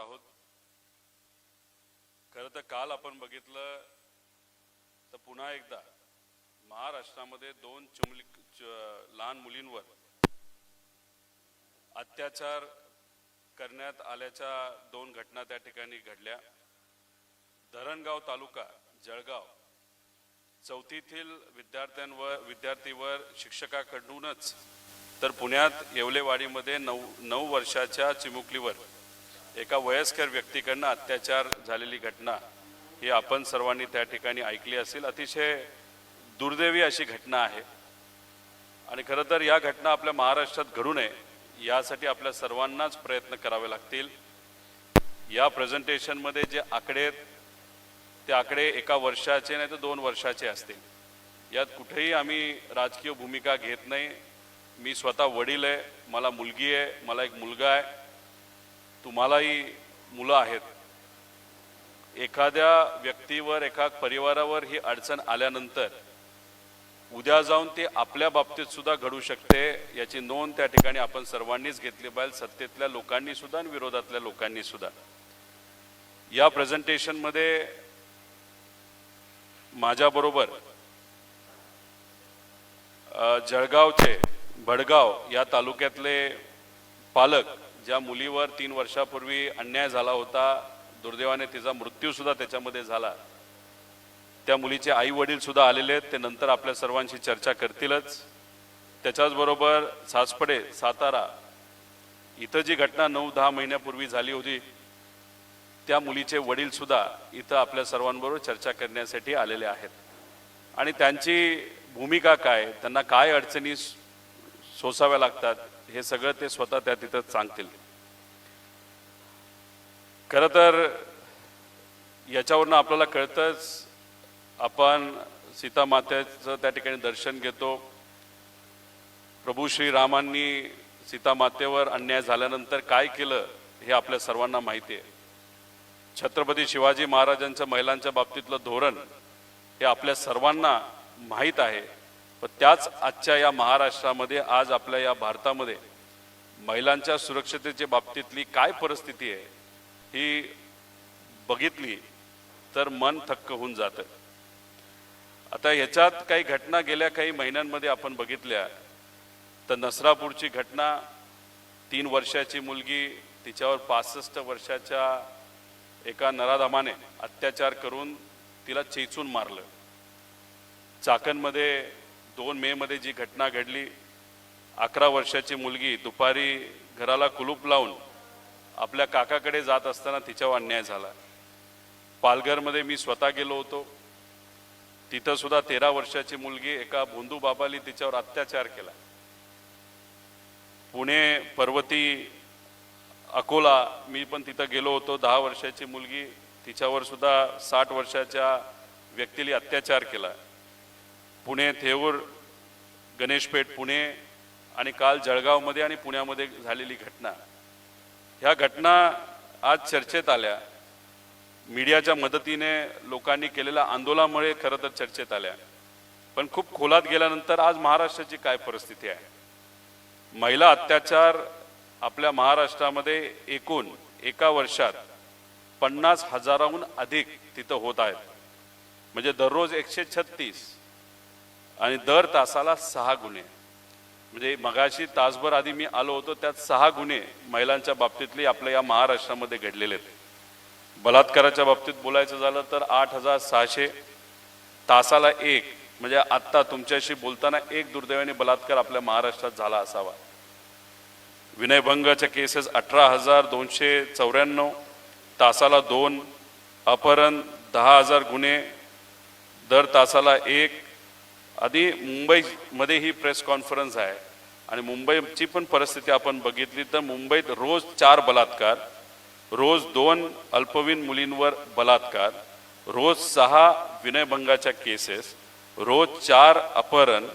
आहोत। खरं तर काल आपण बघितलं तर पुन्हा एकदा महाराष्ट्रामध्ये दोन लहान मुलींवर अत्याचार करण्यात आल्याच्या दोन घटना त्या ठिकाणी घडल्या। धरणगाव तालुका जळगाव चौथीतील विद्यार्थीवर शिक्षकाकडूनच तर पुण्यात येवलेवाडीमध्ये 9 वर्षाच्या चिमुकलीवर एका वयस्कर व्यक्तीकडून अत्याचार झालेली घटना ही आपण सर्वांनी त्या ठिकाणी ऐकली असेल। अतिशय दुर्दैवी अशी घटना आहे आणि खरं तर या घटना आपल्या महाराष्ट्रात घडू नये यासाठी आपल्या सर्वांनाच प्रयत्न करावे लागतील। या प्रेझेंटेशनमध्ये जे आकडे ते आकडे 1 वर्षाचे नाही तर 2 वर्षाचे असतील। यात कुठेही आम्ही राजकीय भूमिका घेत नाही। मी स्वतः वडील आहे, मला मुलगी आहे, मला एक मुलगा आहे, तुम्हालाही मुलं आहेत। एखाद्या व्यक्तीवर एका परिवारावर ही अडचण आल्यानंतर उद्या जाऊन ते आपल्या बाबतीत सुद्धा घडू शकते याची नोंद त्या ठिकाणी आपण सर्वांनीच घेतली पाहिजे, सत्तेतल्या लोकांनी सुद्धा आणि विरोधातल्या लोकांनी सुद्धा। या प्रेझेंटेशनमध्ये माझ्याबरोबर जळगावचे भडगाव या तालुक्यातले पालक, ज्या मुलीवर 3 वर्षापूर्वी अन्याय झाला होता, दुर्दैवाने तिचा मृत्यू सुद्धा त्याच्यामध्ये झाला, त्या मुलीचे आई वडील सुद्धा आलेले आहेत। ते नंतर आपल्या सर्वांशी चर्चा करतीलच। त्याच्याचबरोबर सासपडे सातारा इथं जी घटना 9-10 महिन्यापूर्वी झाली होती, त्या मुलीचे वडील सुद्धा इथं आपल्या सर्वांबरोबर चर्चा करण्यासाठी आलेले आहेत आणि त्यांची भूमिका काय, त्यांना काय अडचणी सोसाव्या लागतात हे सगळं ते स्वतः त्या तिथं सांगतील। खरं तर याच्यावरनं आपल्याला कळतंच, आपण सीता मातेचं त्या ठिकाणी दर्शन घेतो। प्रभू श्रीरामांनी सीता मातेवर अन्याय झाल्यानंतर काय केलं हे आपल्या सर्वांना माहिती आहे। छत्रपती शिवाजी महाराजांच्या महिलांच्या बाबतीतलं धोरण हे आपल्या सर्वांना माहीत आहे। पण त्याच आजच्या या महाराष्ट्रामध्ये, आज आपल्या या भारतामध्ये महिलांच्या सुरक्षतेच्या बाबतीतली काय परिस्थिती आहे ही बघितली तर मन थक्क होऊन जातं। आता याच्यात काही घटना गेल्या काही महिन्यांमध्ये आपण बघितल्या तर नसरापूरची घटना, 3 वर्षाची मुलगी, तिच्यावर 65 वर्षाच्या एका नराधमाने अत्याचार करून तिला चेचून मारलं। चाकणमध्ये 2 मेमध्ये जी घटना घडली, 11 वर्षाची मुलगी दुपारी घराला कुलूप लावून आपल्या काकाकडे जात असताना तिच्यावर अन्याय झाला। पालघरमध्ये मी स्वतः गेलो होतो, तिथं सुद्धा 13 वर्षाची मुलगी एका भोंदू बाबाली तिच्यावर अत्याचार केला। पुणे, पर्वती, अकोला मी पण तिथं गेलो होतो, 10 वर्षाची मुलगी, तिच्यावर सुद्धा 60 वर्षाच्या व्यक्तीने अत्याचार केला। पुणे, थेऊर, गणेशपेठ पुणे आणि काल जळगावमध्ये आणि पुण्यामध्ये झालेली घटना, ह्या घटना आज चर्चेत आल्या। मीडियाच्या मदतीने लोकांनी केलेल्या आंदोलनामुळे खरं तर चर्चेत आल्या, पण खूप खोलात गेल्यानंतर आज महाराष्ट्राची काय परिस्थिती आहे। महिला अत्याचार आपल्या महाराष्ट्रामध्ये एकूण 1 वर्षात 50,000हून अधिक तिथं होत आहेत। म्हणजे दररोज 136 आणि दर तासाला 6 गुन्हे। म्हणजे मगाशी तासभर आधी मी आलो होतो, त्यात 6 गुन्हे महिलांच्या बाबतीतले आपल्या या महाराष्ट्रामध्ये घडलेले आहेत। बलात्काराच्या बाबतीत बोलायचं झालं तर 8,600 तासाला 1, म्हणजे आत्ता तुमच्याशी बोलताना 1 दुर्दैवाने बलात्कार आपल्या महाराष्ट्रात झाला असावा। विनयभंगाच्या केसेस 18,294, तासाला 2, अपहरण 10,000 गुन्हे, दर तासाला 1। आधी मुंबईमध्ये ही प्रेस कॉन्फरन्स आहे आणि मुंबईची पण परिस्थिती आपण बघितली तर मुंबईत रोज 4 बलात्कार, रोज 2 अल्पवयीन मुलींवर बलात्कार, रोज 6 विनयभंगाच्या केसेस, रोज 4 अपहरण,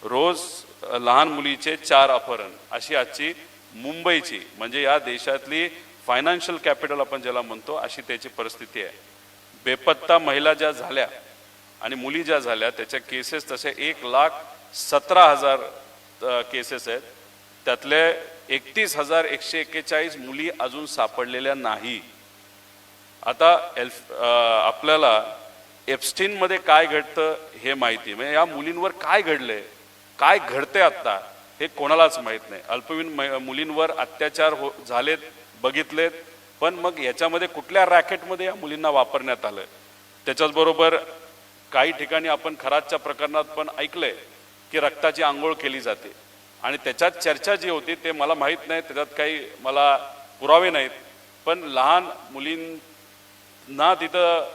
रोज लहान मुलीचे 4 अपहरण, अशी आजची मुंबईची, म्हणजे या देशातली फायनान्शियल कॅपिटल आपण ज्याला म्हणतो, अशी त्याची परिस्थिती आहे। बेपत्ता महिला ज्या झाल्या आणि मुली ज्या झाल्या त्याच्या केसेस तसे 1,17,000 केसेस आहेत। त्यातले 31,141 मुली अजून सापडलेल्या नाही। आता आपल्याला एप्स्टीनमध्ये काय घडतं हे माहिती, म्हणजे या मुलींवर काय घडलंय, काय घडते आता हे कोणालाच माहीत नाही. अल्पवयीन मुलींवर अत्याचार झालेत, बघितलेत, पण मग याच्यामध्ये कुठल्या रॅकेटमध्ये या मुलींना वापरण्यात आलं. त्याच्याचबरोबर काही ठिकाणी आपण खरातच्या प्रकरणात पण ऐकलंय की रक्ताची आंघोळ केली जाते, आणि त्याच्यात चर्चा जी होती ते मला माहीत नाही, त्याच्यात काही मला पुरावे नाहीत, पण लहान मुलींना तिथं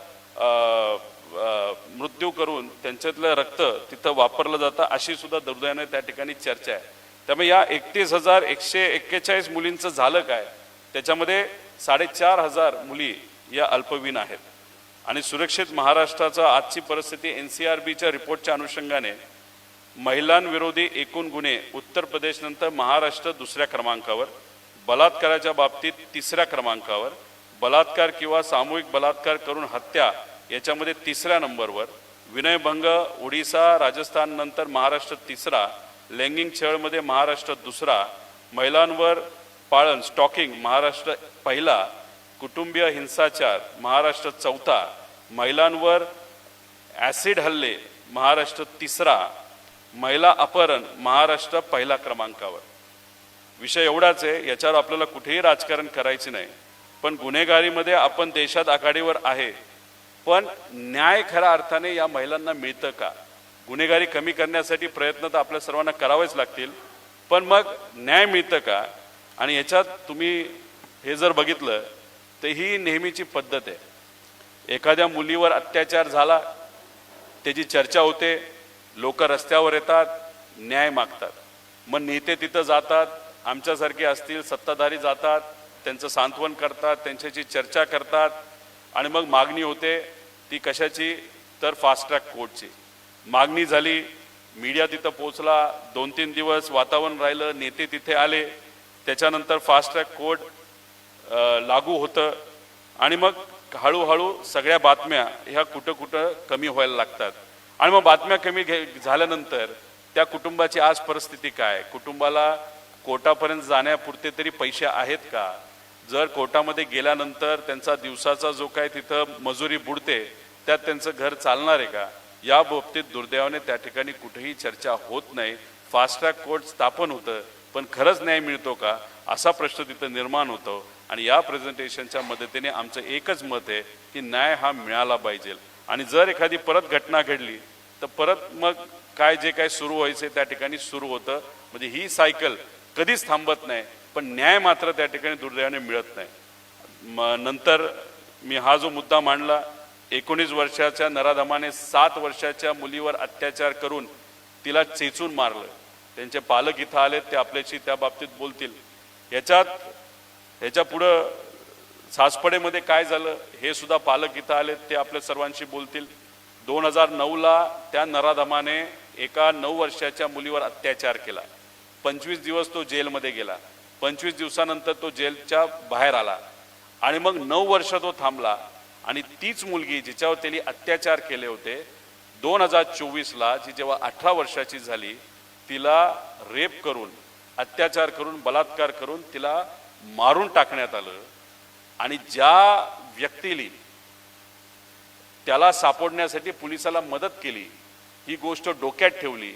मृत्यू करून त्यांच्यातलं रक्त तिथं वापरलं जातं अशी सुद्धा दुर्दैवाने त्या ठिकाणी चर्चा आहे. त्यामुळे या 31,141 मुलींचं झालं काय, त्याच्यामध्ये 4,500 मुली या अल्पवयीन आहेत. आणि सुरक्षित महाराष्ट्राचा आजची परिस्थिती NCRBच्या रिपोर्टच्या अनुषंगाने महिलांविरोधी एकूण गुन्हे उत्तर प्रदेशनंतर महाराष्ट्र दुसऱ्या क्रमांकावर, बलात्काराच्या बाबतीत तिसऱ्या क्रमांकावर, बलात्कार किंवा सामूहिक बलात्कार करून हत्या याच्यामध्ये तिसऱ्या नंबरवर, विनयभंग ओडिसा राजस्थान नंतर महाराष्ट्र तिसरा, लैंगिक छळमध्ये महाराष्ट्र दुसरा, महिलांवर पाळन स्टॉकिंग महाराष्ट्र पहिला, कुटुंबीय हिंसाचार महाराष्ट्र चौथा, महिलांवर ॲसिड हल्ले महाराष्ट्र तिसरा, महिला अपहरण महाराष्ट्र पहिला क्रमांकावर. विषय एवढाच आहे, याच्यावर आपल्याला कुठेही राजकारण करायचे नाही, पण गुन्हेगारीमध्ये आपण देशात आघाडीवर आहे, पण न्याय खऱ्या अर्थाने या महिलांना मिळतं का? गुन्हेगारी कमी करण्यासाठी प्रयत्न तर आपल्या सर्वांना करावेच लागतील, पण मग न्याय मिळतं का? आणि याच्यात तुम्ही हे जर बघितलं तर ही नेहमीची पद्धत आहे. एखाद्या मुलीवर अत्याचार झाला, त्याची चर्चा होते, लोक रस्त्यावर येतात, न्याय मागतात, मग नेते तिथं जातात, आमच्यासारखे असतील सत्ताधारी जातात, त्यांचं सांत्वन करतात, त्यांच्याशी चर्चा करतात, आणि मग मागणी होते ती कशाची, तर फास्ट ट्रॅक कोर्टची मागणी झाली. मीडिया तिथं पोचला, 2-3 दिवस वातावरण राहिलं, नेते तिथे आले, त्याच्यानंतर फास्ट ट्रॅक कोर्ट लागू होतं, आणि मग हळूहळू सगळ्या बातम्या ह्या कुठं कुठं कमी व्हायला लागतात. आणि मग बातम्या कमी झाल्यानंतर त्या कुटुंबाची आज परिस्थिती काय, कुटुंबाला कोर्टापर्यंत जाण्यापुरते तरी पैसे आहेत का? जर कोर्टामध्ये गेल्यानंतर त्यांचा दिवसाचा जो काय तिथं मजुरी बुडते त्यात त्यांचं घर चालणार आहे का? या बाबतीत दुर्दैवाने त्या ठिकाणी कुठेही चर्चा होत नाही. फास्ट ट्रॅक कोर्ट स्थापन होतं, पण खरंच न्याय मिळतो का असा प्रश्न तिथं निर्माण होतो. आणि या प्रेझेंटेशनच्या मदतीने आमचं एकच मत आहे की न्याय हा मिळाला पाहिजे. आणि जर एखादी परत घटना घडली तर परत मग काय जे काय सुरू व्हायचं त्या ठिकाणी सुरू होतं. म्हणजे ही सायकल कधीच थांबत नाही, पण न्याय मात्र त्या ठिकाणी दुर्दैवाने मिळत नाही. नंतर मी हा जो मुद्दा मांडला, 19 वर्षाच्या नराधमाने 7 वर्षाच्या मुलीवर अत्याचार करून तिला चेचून मारलं. त्यांचे पालक इथं आलेत, ते आपल्याशी त्या बाबतीत बोलतील. ह्याच्या पुढं सासपडेमध्ये काय झालं हे सुद्धा पालक इथं आलेत, ते आपल्या सर्वांशी बोलतील. 2009ला त्या नराधमाने एका 9 वर्षाच्या मुलीवर अत्याचार केला. 25 दिवस तो जेलमध्ये गेला. 25 दिवसानंतर तो जेलच्या बाहेर आला, आणि मग 9 वर्ष तो थांबला. आणि तीच मुलगी जिच्यावर त्यांनी अत्याचार केले होते 2024ला, जी जेव्हा 18 वर्षाची झाली, तिला रेप करून, अत्याचार करून, बलात्कार करून तिला मारून टाकण्यात आलं. आणि ज्या व्यक्तीने त्याला सापडण्यासाठी पोलिसाला मदत केली ही गोष्ट डोक्यात ठेवली,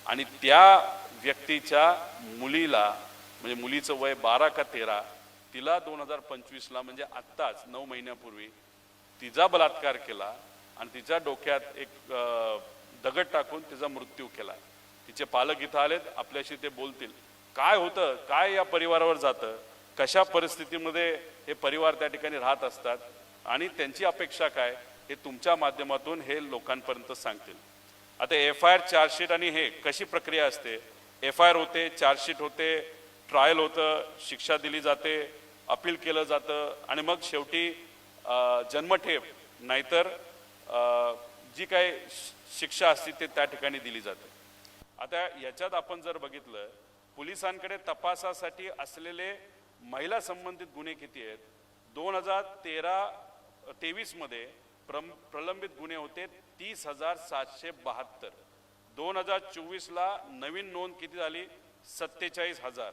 आणि त्या व्यक्तीच्या मुलीला, म्हणजे मुलीचं वय 12 का 13, तिला 2025ला म्हणजे आत्ताच 9 महिन्यापूर्वी तिचा बलात्कार केला, आणि तिच्या डोक्यात एक दगड टाकून तिचा मृत्यू केला. तिचे पालक इथं आलेत, आपल्याशी ते बोलतील. काय होतं, काय या परिवारावर जातं, कशा परिस्थितीमध्ये हे परिवार त्या ठिकाणी राहत असतात, आणि त्यांची अपेक्षा काय हे तुमच्या माध्यमातून हे लोकांपर्यंत सांगतील. आता FIR, चार्जशीट आणि हे कशी प्रक्रिया असते? FIR होते, चार्जशीट होते, ट्रायल होतं, शिक्षा दिली जाते, अपील केलं जातं, आणि मग शेवटी जन्मठेप नाहीतर जी काय शिक्षा असते ते त्या ठिकाणी दिली जाते. आता याच्यात आपण जर बघितलं, पोलिसांकडे तपासासाठी असलेले महिला संबंधित गुन्हे किती आहेत? 2023 मध्ये प्रलंबित गुन्हे होते 30,772. 2024ला नवीन नोंद किती झाली? 47,000,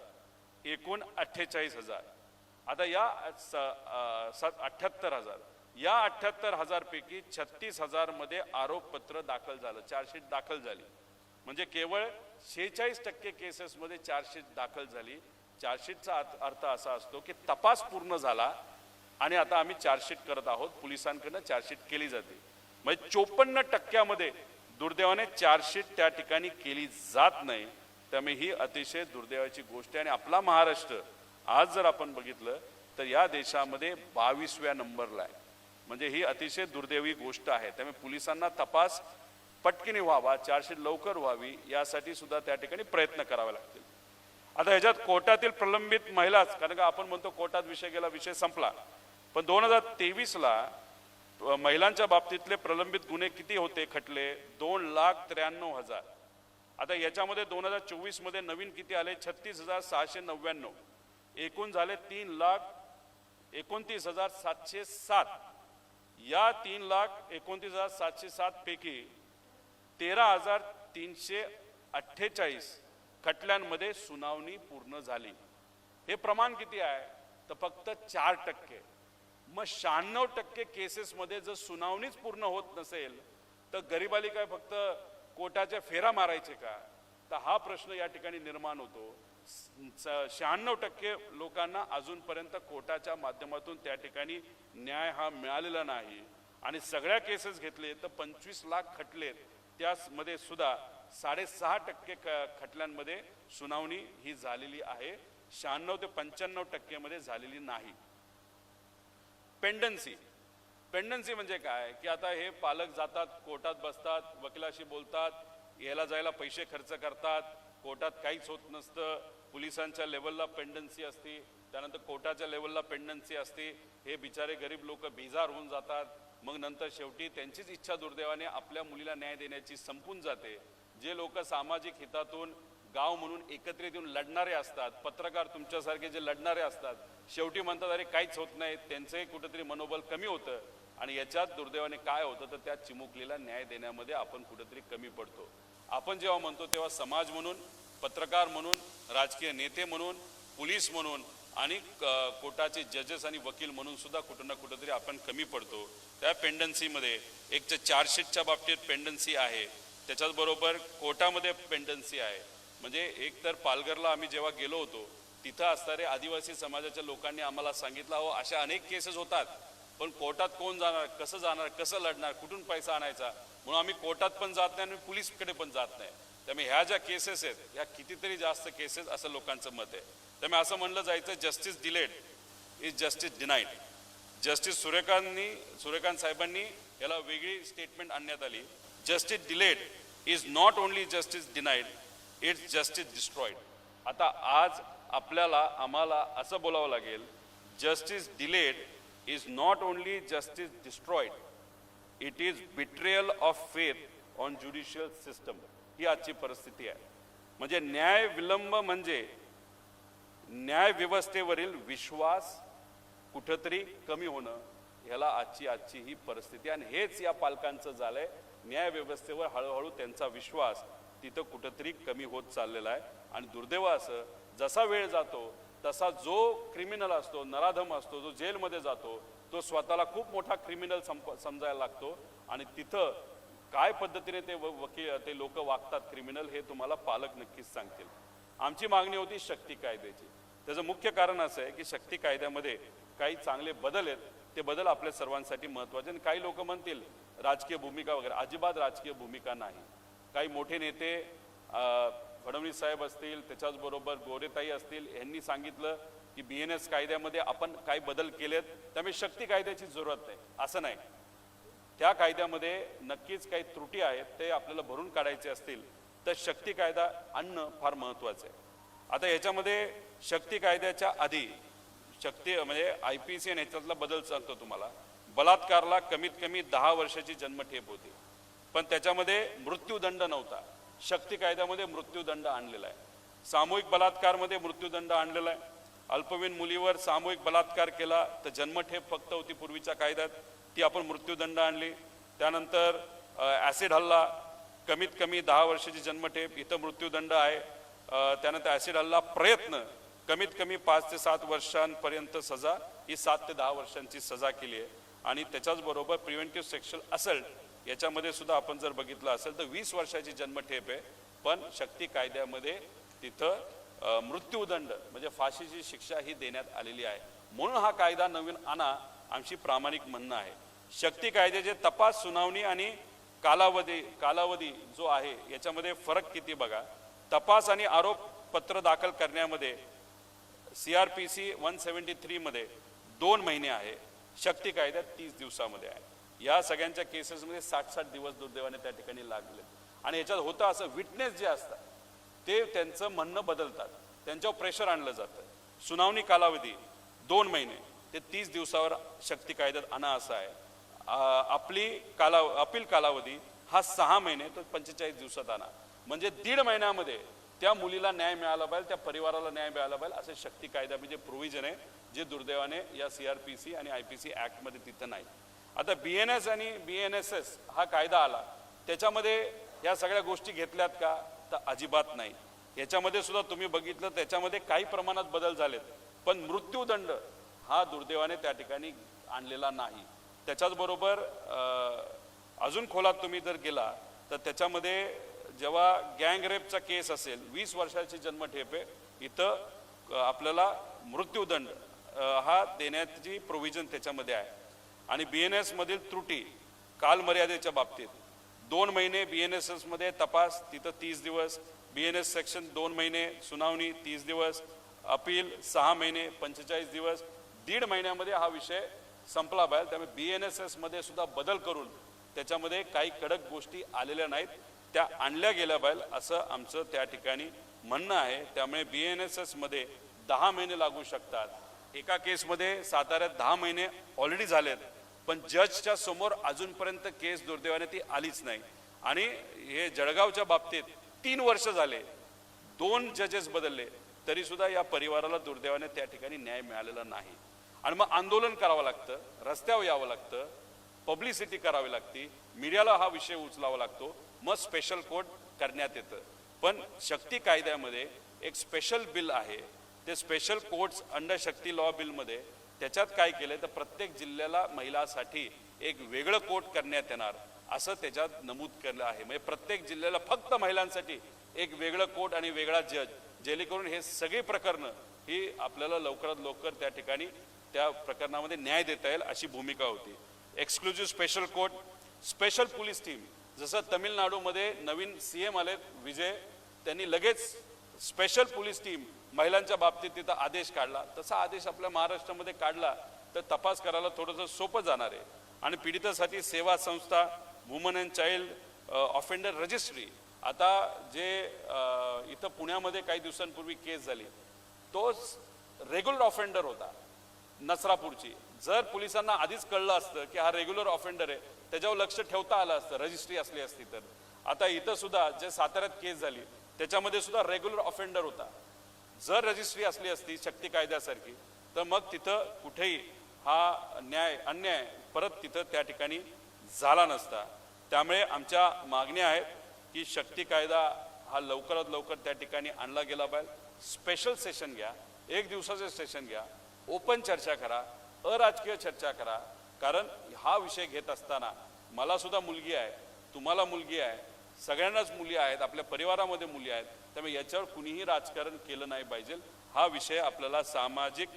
एकूण 48,000. आता या 78,000 या 78,000 पैकी 36,000 मध्ये आरोपपत्र दाखल झालं, चार्जशीट दाखल झाली. म्हणजे केवळ 46% केसेसमध्ये चार्जशीट दाखल झाली. चार्जशीटचा अर्थ असा असतो की तपास पूर्ण झाला आणि आता आम्ही चार्जशीट करत आहोत, पोलिसांकडून चार्जशीट केली जाते. म्हणजे 54% दुर्दैवाने चार्जशीट त्या ठिकाणी केली जात नाही. त्यामुळे ही अतिशय दुर्दैवाची गोष्ट आहे. आणि आपला महाराष्ट्र आज जर आपण बघितलं तर या देशामध्ये 22व्या नंबरला आहे. म्हणजे ही अतिशय दुर्दैवी गोष्ट आहे. त्यामुळे पोलिसांना तपास पटकीने व्हावा, चार्जशीट लवकर व्हावी यासाठी सुद्धा त्या ठिकाणी प्रयत्न करावे लागतील. आता ह्याच्यात कोर्टातील प्रलंबित महिलाच, कारण का आपण म्हणतो कोर्टात विषय गेला, विषय संपला, पण 2023ला महिलांच्या बाबतीतले प्रलंबित गुन्हे किती होते खटले? 2,93,000. आता याच्यामध्ये 2024 मध्ये नवीन किती आले? 36,699. एकूण झाले 3,29,707. या 3,29,707 पैकी 13,348 खटल्यांमध्ये सुनावणी पूर्ण झाली. हे प्रमाण किती आहे? तर फक्त 4%. मग 96% केसेसमध्ये जर सुनावणीच पूर्ण होत नसेल तर गरिबाली काय फक्त कोर्टाच्या फेरा मारायचे का? तर हा प्रश्न या ठिकाणी निर्माण होतो. 96% लोकांना अजूनपर्यंत कोर्टाच्या माध्यमातून त्या ठिकाणी न्याय हा मिळालेला नाही. आणि सगळ्या केसेस घेतले तर 25 लाख खटले, त्यामध्ये सुद्धा 6.5% खटल्यांमध्ये सुनावणी ही झालेली आहे. 96 ते 95% मध्ये झालेली नाही. पेंडन्सी म्हणजे काय की आता हे पालक जातात, कोर्टात बसतात, वकिलाशी बोलतात, यायला जायला पैसे खर्च करतात, कोर्टात काहीच होत नसतं. पोलिसांच्या लेवलला पेंडन्सी असते, त्यानंतर कोर्टाच्या लेवलला पेंडन्सी असते. हे बिचारे गरीब लोक बेजार होऊन जातात. मग नंतर शेवटी त्यांचीच इच्छा दुर्दैवाने आपल्या मुलीला न्याय देण्याची संपून जाते. जे लोक सामाजिक हितातून गाव म्हणून एकत्रित येऊन लढणारे असतात, पत्रकार तुमच्यासारखे जे लढणारे असतात, शेवटी म्हणतात अरे काहीच होत नाही, त्यांचंही कुठेतरी मनोबल कमी होतं. आणि याच्यात दुर्दैवाने काय होतं तर त्या चिमुकलीला न्याय देण्यामध्ये आपण कुठेतरी कमी पडतो. आपण जेव्हा म्हणतो तेव्हा समाज म्हणून, पत्रकार म्हणून, राजकीय नेते म्हणून, पोलीस म्हणून आणि कोर्टाचे जजेस आणि वकील म्हणून सुद्धा कुठं ना कुठेतरी आपण कमी पडतो. त्या पेंडन्सीमध्ये एक चार्जशीटच्या बाबतीत पेंडन्सी आहे, त्याच्याचबरोबर कोर्टामध्ये पेंडन्सी आहे. म्हणजे एक तर पालघरला आम्ही जेव्हा गेलो होतो तिथं असणारे आदिवासी समाजाच्या लोकांनी आम्हाला सांगितलं, हो अशा अनेक केसेस होतात, पण कोर्टात कोण जाणार, कसं लढणार, कुठून पैसा आणायचा, म्हणून आम्ही कोर्टात पण जात नाही आणि पोलीसकडे पण जात नाही. त्यामुळे ह्या ज्या केसेस आहेत ह्या कितीतरी जास्त केसेस असं लोकांचं मत आहे. त्यामुळे असं म्हणलं जायचं justice delayed is justice denied. Justice Suryakant साहेबांनी याला वेगळी स्टेटमेंट आणण्यात आली. Justice delayed is not only justice denied, it's justice destroyed. आता आज आम्हाला असं बोलावं लागेल, justice delayed is not only justice destroyed, it is betrayal of faith on judicial system. ही आजची परिस्थिती आहे. म्हणजे न्याय विलंब म्हणजे न्याय व्यवस्थेवरील विश्वास कुठंतरी कमी होणं, ह्याला आजची ही परिस्थिती. आणि हेच या पालकांचं झालंय. न्याय व्यवस्थेवर हळूहळू त्यांचा विश्वास तिथं कुठंतरी कमी होत चाललेला आहे. आणि दुर्दैव असं जसा वेळ जातो तसा जो क्रिमिनल असतो, नराधम असतो, जो जेलमध्ये जातो, तो स्वतःला खूप मोठा क्रिमिनल समजायला लागतो. आणि तिथं काय पद्धतीने ते लोक वागतात क्रिमिनल, हे तुम्हाला पालक नक्कीच सांगतील. आमची मागणी होती शक्ती कायद्याची. त्याचं मुख्य कारण असं आहे की शक्ती कायद्यामध्ये काही चांगले बदल आहेत, ते बदल आपल्या सर्वांसाठी महत्त्वाचे. आणि काही लोक म्हणतील राजकीय भूमिका वगैरे, अजिबात राजकीय भूमिका नाही. काही मोठे नेते फडणवीस साहेब असतील, त्याच्याचबरोबर गोरेताई असतील, यांनी सांगितलं की BNS कायद्यामध्ये आपण काही बदल केलेत, त्यामुळे शक्ती कायद्याची जरूरत नाही. असं नाही. त्या कायद्यामध्ये नक्कीच काही त्रुटी आहेत, ते आपल्याला भरून काढायचे असतील तर शक्ती कायदा आणणं फार महत्त्वाचं आहे. आता याच्यामध्ये शक्ती कायद्याच्या आधी म्हणजे IPC आणि ह्याच्यातला बदल सांगतो तुम्हाला. बलात्कारला कमीत कमी 10 वर्षाची जन्मठेप होती, पण त्याच्यामध्ये मृत्यूदंड नव्हता. शक्ती कायद्यामध्ये मृत्यूदंड आणलेला आहे. सामूहिक बलात्कारमध्ये मृत्यूदंड आणलेला आहे. अल्पवयीन मुलीवर सामूहिक बलात्कार केला तर जन्मठेप फक्त होती पूर्वीच्या कायद्यात, ती आपण मृत्यूदंड आणली. त्यानंतर ॲसिड हल्ला कमीत कमी 10 वर्षाची जन्मठेप, इथं मृत्यूदंड आहे. त्यानंतर ॲसिड हल्ला प्रयत्न कमीत कमी 5 ते 7 वर्षांपर्यंत सजा, ही 7 ते 10 वर्षांची सजा केली आहे आणि त्याच्याचबरोबर प्रिव्हेंटिव्ह सेक्शुअल असल्ट याच्यामध्ये सुद्धा आपण जर बघितलं असेल तर 20 वर्षाची जन्मठेप आहे, पण शक्ती कायद्यामध्ये तिथं मृत्यूदंड म्हणजे फाशीची शिक्षा ही देण्यात आलेली आहे. म्हणून हा कायदा नवीन आणा आमची प्रामाणिक म्हणणं आहे. शक्ती कायद्याचे तपास, सुनावणी आणि कालावधी जो आहे याच्यामध्ये फरक किती बघा. तपास आणि आरोपपत्र दाखल करण्यामध्ये CRPC 173 मध्ये 2 महिने आहे, शक्ती कायद्यात 30 दिवसामध्ये आहे. या सगळ्यांच्या केसेसमध्ये 60-60 दिवस दुर्दैवाने त्या ठिकाणी लागले. आणि याच्यात होतं असं, विटनेस जे असतात ते त्यांचं म्हणणं बदलतात, त्यांच्यावर प्रेशर आणलं जातं. सुनावणी कालावधी 2 महिने ते 30 दिवसावर शक्ती कायद्यात आणा असा आहे. अपील कालावधी हा 6 महिने तो 45 दिवसात आणा. म्हणजे 1.5 महिन्यामध्ये त्या मुलीला न्याय मिळाला पाहिजे, त्या परिवाराला न्याय मिळाला पाहिजे असे शक्ती कायद्यामध्ये प्रोव्हिजन आहे, जे दुर्दैवाने या CRPC आणि IPC ॲक्टमध्ये तिथं नाही. आता BNS आणि BNSS हा कायदा आला, त्याच्यामध्ये या सगळ्या गोष्टी घेतल्यात का तर अजिबात नाही. याच्यामध्ये सुद्धा तुम्ही बघितलं त्याच्यामध्ये काही प्रमाणात बदल झालेत, पण मृत्यूदंड हा दुर्दैवाने त्या ठिकाणी आणलेला नाही. त्याच्याचबरोबर अजून खोलात तुम्ही जर गेला तर त्याच्यामध्ये जेव्हा गँग रेपचा केस असेल, 20 वर्षाची जन्मठेप आहे, इथं आपल्याला मृत्यूदंड हा देण्याची प्रोव्हिजन त्याच्यामध्ये आहे. आणि BNS मधील त्रुटी कालमर्यादेच्या बाबतीत 2 महिने BNSS मध्ये तपास, तिथं 30 दिवस, BNS सेक्शन 2 महिने, सुनावणी 30 दिवस, अपील 6 महिने 45 दिवस, 1.5 महिन्यामध्ये हा विषय संपला पाहिजे. त्यामुळे BNSS मध्ये सुद्धा बदल करून त्याच्यामध्ये काही कडक गोष्टी आलेल्या नाहीत, त्या आणल्या गेल्या पाहिजे असं आमचं त्या ठिकाणी म्हणणं आहे. त्यामुळे BNSS मध्ये 10 महिने लागू शकतात. एका केसमध्ये साताऱ्यात 10 महिने ऑलरेडी झालेत, पण जजच्या समोर अजूनपर्यंत केस दुर्दैवाने ती आलीच नाही. आणि हे जळगावच्या बाबतीत 3 वर्ष झाले, 2 जजेस बदलले, तरी सुद्धा या परिवाराला दुर्दैवाने त्या ठिकाणी न्याय मिळालेला नाही. आणि मग आंदोलन करावं लागतं, रस्त्यावर यावं लागतं, पब्लिसिटी करावी लागते, मीडियाला हा विषय उचलावा लागतो, मग स्पेशल कोर्ट करण्यात येतं. पण शक्ती कायद्यामध्ये एक स्पेशल बिल आहे, ते स्पेशल कोर्ट्स अंडर शक्ती लॉ बिलमध्ये त्याच्यात काय केलंय तर प्रत्येक जिल्ह्याला महिलासाठी एक वेगळं कोर्ट करण्यात येणार असं त्याच्यात नमूद केलं आहे. म्हणजे प्रत्येक जिल्ह्याला फक्त महिलांसाठी एक वेगळं कोर्ट आणि वेगळा जज, जेणेकरून हे सगळी प्रकरणं ही आपल्याला लवकरात लवकर त्या ठिकाणी त्या प्रकरणामध्ये न्याय देता येईल अशी भूमिका होती. Exclusive special court, special police team, जसं तमिळनाडूमध्ये नवीन CM आले विजय, त्यांनी लगेच स्पेशल पोलीस टीम महिलांच्या बाबतीत तिथं आदेश काढला, तसा आदेश आपल्या महाराष्ट्रामध्ये काढला तर तपास करायला थोडंसं सोपं जाणार आहे. आणि पीडितासाठी सेवा संस्था, woman and child offender registry, आता जे इथं पुण्यामध्ये काही दिवसांपूर्वी केस झाली, तो रेग्युलर ऑफेंडर होता नसरापूरची. जर पोलिसांना आधीच कळलं असतं की हा रेग्युलर ऑफेंडर आहे, त्याच्यावर लक्ष ठेवता आलं असतं, रजिस्ट्री असली असती तर. आता इथं सुद्धा जे साताऱ्यात केस झाली त्याच्यामध्ये सुद्धा रेग्युलर ऑफेंडर होता. जर रजिस्ट्री असली असती शक्ती कायद्यासारखी तर मग तिथं कुठेही हा अन्याय परत तिथं त्या ठिकाणी झाला नसता. त्यामुळे आमच्या मागण्या आहेत की शक्ती कायदा हा लवकरात लवकर त्या ठिकाणी आणला गेला पाहिजे. स्पेशल सेशन घ्या, 1 दिवसाचं सेशन घ्या, ओपन चर्चा करा, अराजकीय चर्चा करा. कारण हा विषय घेत असताना मला सुद्धा मुलगी आहे, तुम्हाला मुलगी आहे, सगळ्यांनाच मुली आहेत, आपल्या परिवारामध्ये मुली आहेत. त्यामुळे याच्यावर कुणीही राजकारण केलं नाही पाहिजे. हा विषय आपल्याला सामाजिक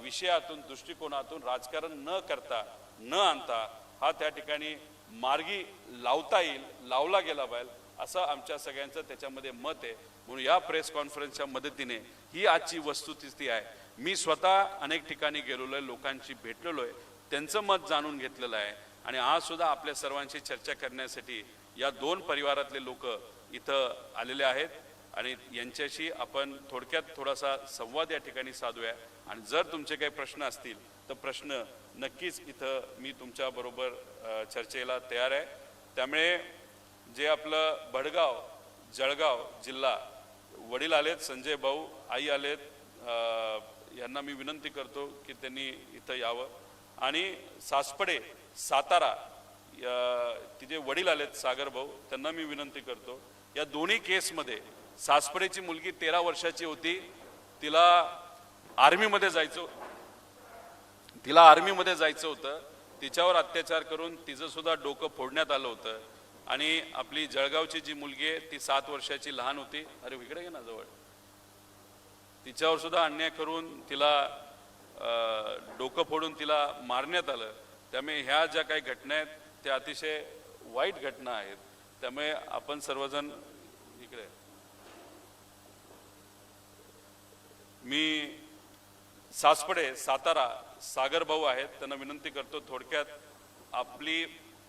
विषयातून, दृष्टिकोनातून राजकारण न करता, न आणता हा त्या ठिकाणी मार्गी लावता येईल, लावला गेला पाहिजे असं आमच्या सगळ्यांचं त्याच्यामध्ये मत आहे. म्हणून या प्रेस कॉन्फरन्सच्या मदतीने ही आजची वस्तुस्थिती आहे. मी स्वतः अनेक ठिकाणी गेलेलो आहे, लोकांशी भेटलेलो आहे, त्यांचं मत जाणून घेतलेलं आहे. आणि आज सुद्धा आपल्या सर्वांशी चर्चा करण्यासाठी या 2 परिवारातले लोक इथं आलेले आहेत आणि यांच्याशी आपण थोडक्यात थोडासा संवाद या ठिकाणी साधूया. आणि जर तुमचे काही प्रश्न असतील तर प्रश्न नक्कीच इथं मी तुमच्याबरोबर चर्चेला तयार आहे. त्यामुळे जे आपलं भडगाव, जळगाव जिल्हा, वडील आलेत, संजय भाऊ, आई आलेत, यांना मी विनंती करतो की त्यांनी इथं यावं. आणि सासपडे, सातारा, तिथे वडील आलेत सागर भाऊ, त्यांना मी विनंती करतो. या दोन्ही केसमध्ये सासपडेची मुलगी 13 वर्षाची होती, तिला आर्मीमध्ये जायचं तिला आर्मीमध्ये जायचं होतं, तिच्यावर अत्याचार करून तिचं सुद्धा डोकं फोडण्यात आलं होतं. आणि आपली जळगावची जी मुलगी आहे ती 7 वर्षाची लहान होती, अरे इकडे घे ना जवळ, तिच्यावर सुद्धा अन्याय करून तिला डोकं फोडून तिला मारण्यात आलं. त्यामुळे ह्या ज्या काही घटना आहेत त्या अतिशय वाईट घटना आहेत. त्यामुळे आपण सर्वजण इकडे, मी सासपडे सातारा सागर भाऊ आहेत, त्यांना विनंती करतो थोडक्यात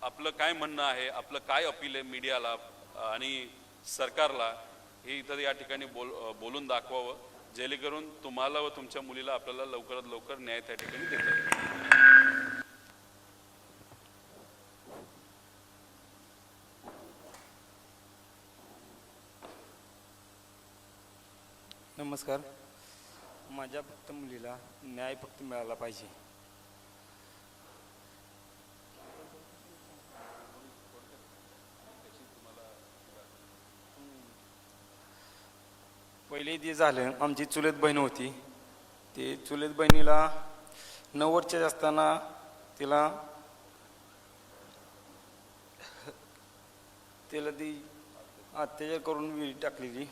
आपलं काय म्हणणं आहे, आपलं काय अपील आहे मीडियाला आणि सरकारला, हे इथं या ठिकाणी बोलून दाखवावं, जेणेकरून तुम्हाला व तुमच्या मुलीला आपल्याला लवकरात लवकर न्याय त्या ठिकाणी देता येईल. नमस्कार. माझ्या फक्त मुलीला न्याय फक्त मिळाला पाहिजे. पहिले जे झालं, आमची चुलत बहीण होती, ते चुलत बहिणीला 9 वर्षाची असताना तिला ती अत्याचार करून विहिरीत टाकलेली.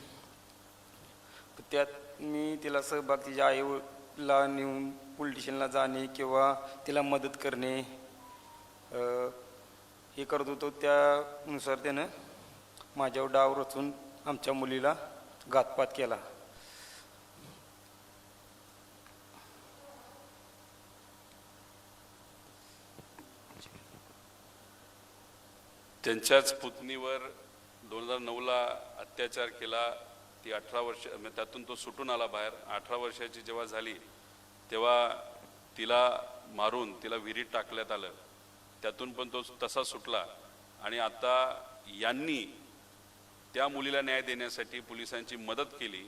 त्यात मी तिला सहभाग, तिच्या आईला नेऊन पोलीस स्टेशनला जाणे किंवा तिला मदत करणे हे करत होतो. त्यानुसार त्यानं माझ्यावर डाव रचून आमच्या मुलीला घातपात केला. त्यांच्याच पुतणीवर 2009ला अत्याचार केला. ती 18 वर्ष, त्यातून तो सुटून आला बाहेर. 18 वर्षाची जेव्हा झाली तेव्हा तिला मारून तिला विहिरीत टाकण्यात आलं. त्यातून पण तो तसा सुटला. आणि आता यांनी त्या मुलीला न्याय देण्यासाठी पोलिसांची मदत केली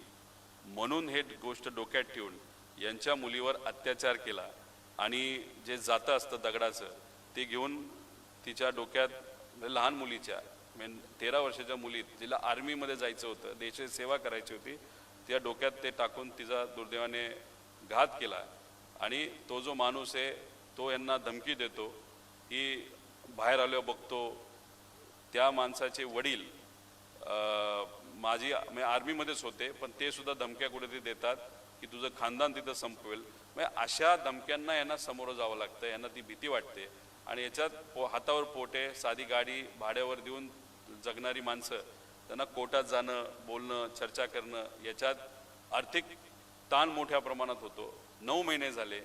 म्हणून हे गोष्ट डोक्यात ठेवून यांच्या मुलीवर अत्याचार केला. आणि जे जातं असतं दगडाचं ते घेऊन तिच्या डोक्यात, लहान मुलीच्या 13 वर्षाच्या मुलीत, जिला आर्मीमध्ये जायचं होतं, देशाची सेवा करायची होती, त्या डोक्यात ते टाकून तिचा दुर्दैवाने घात केला. आणि तो जो माणूस आहे तो यांना धमकी देतो की बाहेर आल्यावर बघतो. त्या माणसाचे वडील माझी आर्मीमध्येच होते, पण ते सुद्धा धमक्या कुठेतरी देतात की तुझं खानदान तिथं संपवेल. अशा धमक्यांना यांना सामोरं जावं लागतं, यांना ती भीती वाटते. आणि याच्यात हातावर पोटे, साधी गाडी भाड्यावर देऊन जगणारी माणसं, त्यांना कोर्टात जाणं, बोलणं, चर्चा करणं, याच्यात आर्थिक ताण मोठ्या प्रमाणात होतो. 9 महिने झाले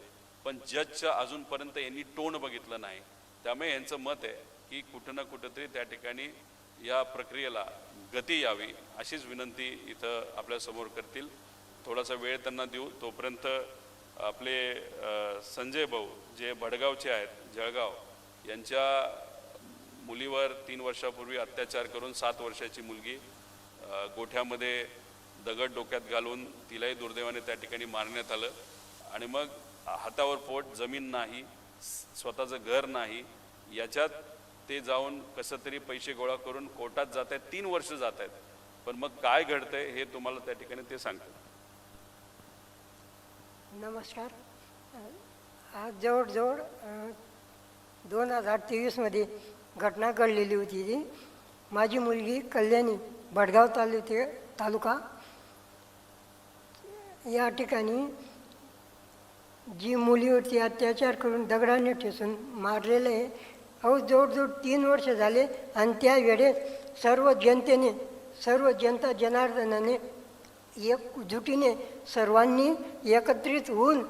पण जजचं अजूनपर्यंत यांनी तोंड बघितलं नाही. त्यामुळे यांचं मत आहे की कुठं ना कुठंतरी त्या ठिकाणी या प्रक्रियेला गती यावी, अशीच विनंती इथं आपल्यासमोर करतील. थोडासा वेळ त्यांना देऊ. तोपर्यंत आपले संजय भाऊ जे भडगावचे आहेत, जळगाव, यांच्या मुलीवर 3 वर्षापूर्वी अत्याचार करून 7 वर्षाची मुलगी गोठ्यामध्ये दगड डोक्यात घालून तिलाही दुर्दैवाने त्या ठिकाणी मारण्यात आलं. आणि मग हातावर पोट, जमीन नाही, स्वतःचं घर नाही, याच्यात ते जाऊन कसं तरी पैसे गोळा करून कोर्टात जात आहेत. 3 वर्ष जात आहेत. पण मग काय घडतंय हे तुम्हाला त्या ठिकाणी ते सांगतात. नमस्कार. आज जवळजवळ 2023मध्ये घटना घडलेली होती. ती माझी मुलगी कल्याणी, भडगाव तालुका या ठिकाणी जी मुलीवरती अत्याचार करून दगडाने ठेचून मारलेलं आहे. जवळजवळ 3 वर्ष झाले. आणि त्या वेळेस सर्व जनता जनार्दनाने एकजुटीने सर्वांनी एकत्रित होऊन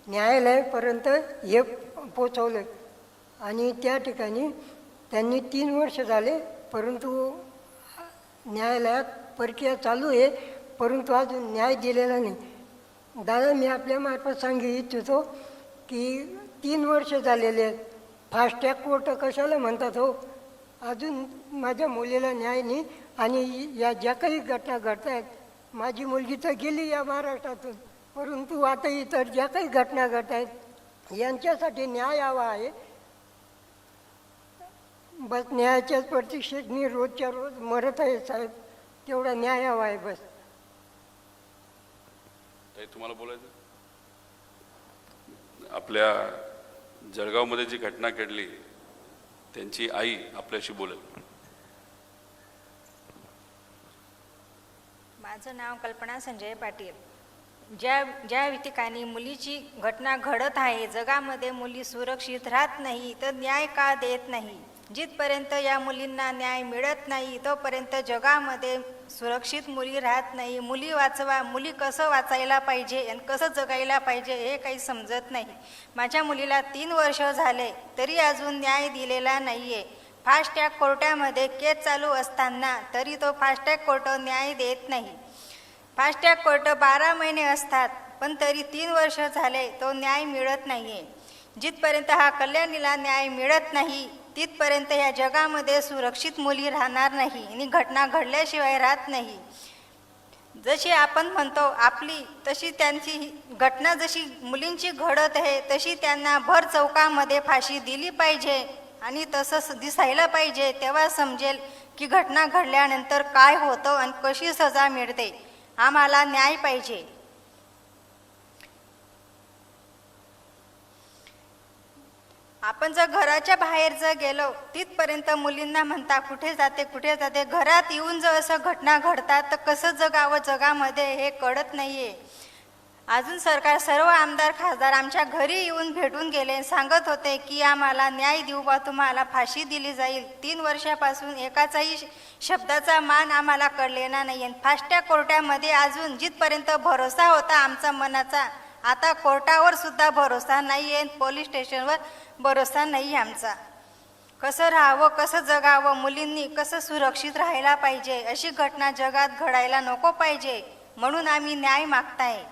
न्यायालयापर्यंत हे पोचवलं. आणि त्या ठिकाणी त्यांनी 3 वर्ष झाले, परंतु न्यायालयात प्रक्रिया चालू आहे, परंतु अजून न्याय दिलेला नाही. दादा, मी आपल्यामार्फत सांगू इच्छितो की 3 वर्ष झालेले आहेत. फास्ट ट्रॅक कोर्ट कशाला म्हणतात हो? अजून माझ्या मुलीला न्याय नाही. आणि या ज्या काही घटना घडत आहेत, माझी मुलगी तर गेली या महाराष्ट्रातून, परंतु आता इतर ज्या काही घटना घडत आहेत यांच्यासाठी न्याय हवा आहे. बस न्यायाच्याच प्रतीक्षेत मी रोजच्या रोज मरत आहे साहेब. तेवढा न्याय हवा आहे बस. तुम्हाला बोलायचं आपल्या जळगावमध्ये जी घटना घडली त्यांची आई आपल्याशी बोलेल. माझं नाव कल्पना संजय पाटील. ज्या ठिकाणी मुलीची घटना घडत आहे, जगामध्ये मुली सुरक्षित राहत नाही, तर न्याय का देत नाही? जिथपर्यंत या मुलींना न्याय मिळत नाही तोपर्यंत जगामध्ये सुरक्षित मुली राहत नाही. मुली वाचवा, मुली कसं वाचायला पाहिजे आणि कसं जगायला पाहिजे हे काही समजत नाही. माझ्या मुलीला 3 वर्ष झाले तरी अजून न्याय दिलेला नाही आहे. फास्ट ट्रॅक कोर्टामध्ये केस चालू असताना तरी तो फास्ट ट्रॅक कोर्ट न्याय देत नाही. फास्ट ट्रॅक कोर्ट 12 महिने असतात पण तरी 3 वर्ष झाले तो न्याय मिळत नाही आहे. जिथपर्यंत हा कल्याणीला न्याय मिळत नाही तिथपर्यंत या जगामध्ये सुरक्षित मुली राहणार नाही आणि घटना घडल्याशिवाय राहत नाही. जशी आपण म्हणतो आपली तशी त्यांची घटना जशी मुलींची घडत आहे तशी त्यांना भर चौकामध्ये फाशी दिली पाहिजे आणि तसं दिसायला पाहिजे. तेव्हा समजेल की घटना घडल्यानंतर काय होतं आणि कशी सजा मिळते. आम्हाला न्याय पाहिजे. आपण जर घराच्या बाहेर जर गेलो तिथपर्यंत मुलींना म्हणता कुठे जाते कुठे जाते. घरात येऊन जर असं घटना घडतात तर कसं जगावं जगामध्ये हे कळत नाहीये. अजून सरकार सर्व आमदार खासदार आमच्या घरी येऊन भेटून गेले, सांगत होते की आम्हाला न्याय देऊ बा, तुम्हाला फाशी दिली जाईल. 3 वर्षापासून एकाचाही शब्दाचा मान आम्हाला कळलेला नाही. फास्ट ट्रॅक कोर्टामध्ये अजून जिथपर्यंत भरोसा होता आमचा मनाचा, आता कोर्टावर सुद्धा भरोसा नाही आहे, पोलीस स्टेशनवर भरोसा नाही आमचा. कसं राहावं, कसं जगावं, मुलींनी कसं सुरक्षित राहायला पाहिजे, अशी घटना जगात घडायला नको पाहिजे. म्हणून आम्ही न्याय मागताय.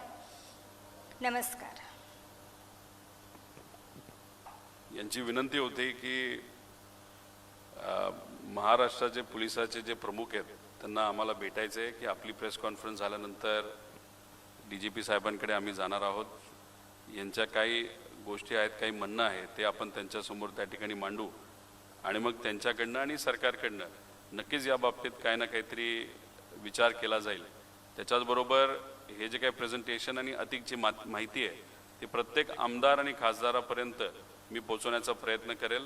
नमस्कार. यांची विनंती होती की महाराष्ट्राचे पोलिसाचे जे प्रमुख आहेत त्यांना आम्हाला भेटायचं आहे की आपली प्रेस कॉन्फरन्स झाल्यानंतर DGP साहेबांकडे आम्ही जाणार आहोत. यांच्या काही गोष्टी आहेत, काही म्हणणं आहे ते आपण त्यांच्यासमोर त्या ठिकाणी मांडू आणि मग त्यांच्याकडनं आणि सरकारकडनं नक्कीच या बाबतीत काही ना काहीतरी विचार केला जाईल. त्याच्याचबरोबर हे जे काही प्रेझेंटेशन आणि अधिकची माहिती आहे ती प्रत्येक आमदार आणि खासदारापर्यंत मी पोहोचवण्याचा प्रयत्न करेल.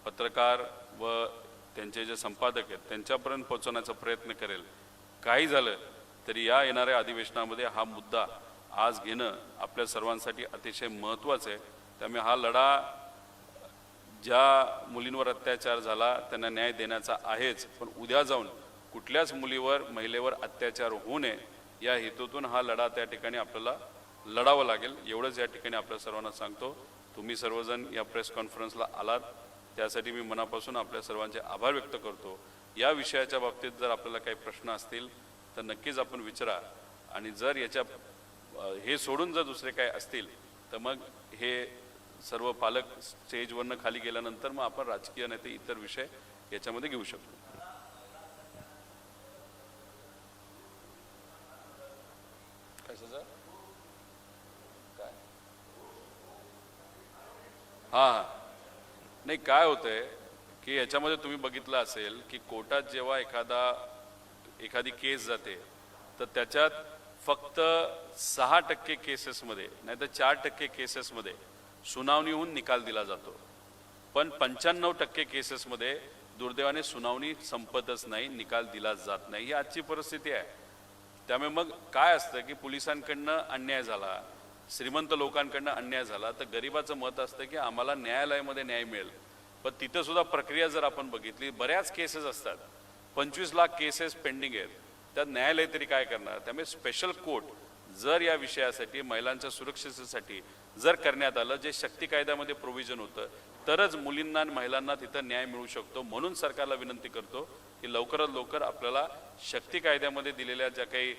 पत्रकार व त्यांचे जे संपादक आहेत त्यांच्यापर्यंत पोहोचवण्याचा प्रयत्न करेल. काही झालं तरी या येणाऱ्या अधिवेशनामध्ये हा मुद्दा आज घेणं आपल्या सर्वांसाठी अतिशय महत्त्वाचं आहे. त्यामुळे हा लढा ज्या मुलींवर अत्याचार झाला त्यांना न्याय देण्याचा आहेच, पण उद्या जाऊन कुठल्याच मुलीवर महिलेवर अत्याचार होऊ नये या हेतूतून हा लढा त्या ठिकाणी आपल्याला लढावं लागेल. एवढंच या ठिकाणी आपल्या सर्वांना सांगतो. तुम्ही सर्वजण या प्रेस कॉन्फरन्सला आलात त्यासाठी मी मनापासून आपल्या सर्वांचे आभार व्यक्त करतो. या विषयाच्या बाबतीत जर आपल्याला काही प्रश्न असतील तर नक्कीच आपण विचारा आणि जर याच्या हे सोडून जर दुसरे काय असतील तर मग हे सर्व पालक स्टेजवरनं खाली गेल्यानंतर मग आपण राजकीय नाही ते इतर विषय याच्यामध्ये घेऊ शकतो. काय हां नाही काय होतंय की याच्यामध्ये तुम्ही बघितलं असेल की कोर्टात जेव्हा एखादी केस जाते तर त्याच्यात फक्त 6% केसेसमध्ये नाही तर 4% केसेसमध्ये सुनावणी होऊन निकाल दिला जातो, पण 95% केसेसमध्ये दुर्दैवाने सुनावणी संपतच नाही, निकाल दिला जात नाही. ही आजची परिस्थिती आहे. त्यामुळे मग काय असतं की पोलिसांकडनं अन्याय झाला, श्रीमंत लोकांकडनं अन्याय झाला तर गरिबाचं मत असतं की आम्हाला न्यायालयामध्ये न्याय मिळेल. पण तिथं सुद्धा प्रक्रिया जर आपण बघितली बऱ्याच केसेस असतात, 25 लाख केसेस पेंडिंग आहेत, त्यात न्यायालय तरी काय करणार. त्यामुळे स्पेशल कोर्ट जर या विषयासाठी महिलांच्या सुरक्षेसाठी जर करण्यात आलं, जे शक्ती कायद्यामध्ये प्रोव्हिजन होतं, तरच मुलींना आणि महिलांना तिथं न्याय मिळू शकतो. म्हणून सरकारला विनंती करतो की लवकरात लवकर आपल्याला शक्ती कायद्यामध्ये दिलेल्या ज्या काही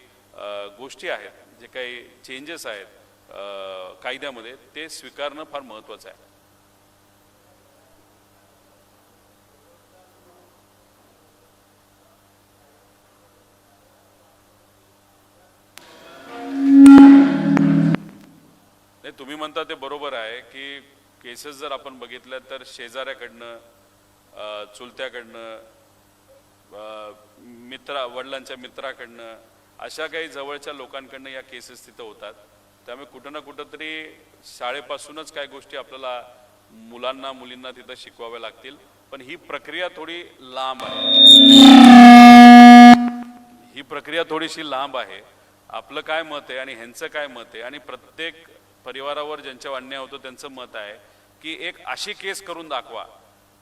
गोष्टी आहेत, जे काही चेंजेस आहेत कायद्यामध्ये ते स्वीकारणं फार महत्त्वाचं आहे. नाही तुम्ही म्हणता ते बरोबर आहे की केसेस जर आपण बघितल्या तर शेजाऱ्याकडनं, चुलत्याकडनं, वडिलांच्या मित्राकडनं, अशा काही जवळच्या लोकांकडनं या केसेस तिथं होतात. त्यामुळे कुठं ना कुठं तरी शाळेपासूनच काही गोष्टी आपल्याला मुलांना मुलींना तिथं शिकवाव्या लागतील. पण ही प्रक्रिया थोडी लांब आहे. ही प्रक्रिया थोडीशी लांब आहे. आपलं काय मत आहे आणि ह्यांचं काय मत आहे आणि प्रत्येक परिवारावर ज्यांच्या अन्याय होतो त्यांचं मत आहे की एक अशी केस करून दाखवा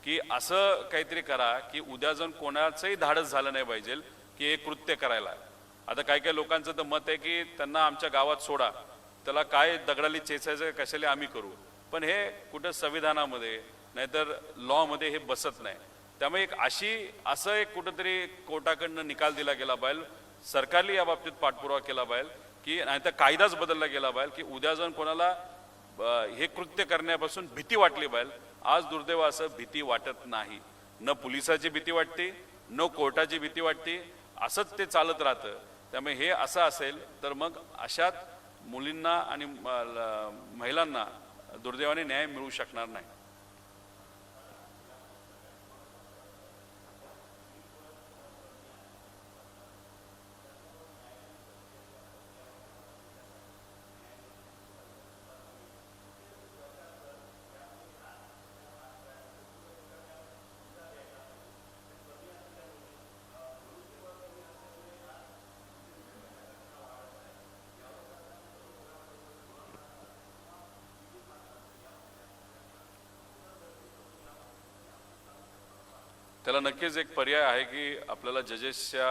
की असं काहीतरी करा की उद्या जाऊन कोणाचंही धाडस झालं नाही पाहिजे की एक कृत्य करायला. आता काही काही लोकांचं तर मत आहे की त्यांना आमच्या गावात सोडा, त्याला काय दगडाली चेचायचं कशाला आम्ही करू. पण हे कुठं संविधानामध्ये नाहीतर लॉमध्ये हे बसत नाही. त्यामुळे एक असं एक कुठंतरी कोर्टाकडनं निकाल दिला गेला पाहिजे, सरकारने या बाबतीत पाठपुरावा केला पाहिजे की नाहीतर कायदाच बदलला गेला पाहिजे की उद्या जाऊन कोणाला हे कृत्य करण्यापासून भीती वाटली पाहिजे. आज दुर्दैव असं भीती वाटत नाही. न पोलिसाची भीती वाटते, न कोर्टाची भीती वाटते, असंच ते चालत राहतं. त्यामुळे हे असं असेल तर मग अशात मुलींना आणि महिलांना दुर्दैवाने न्याय मिळू शकणार नाही. त्याला नक्कीच एक पर्याय आहे की आपल्याला जजेसच्या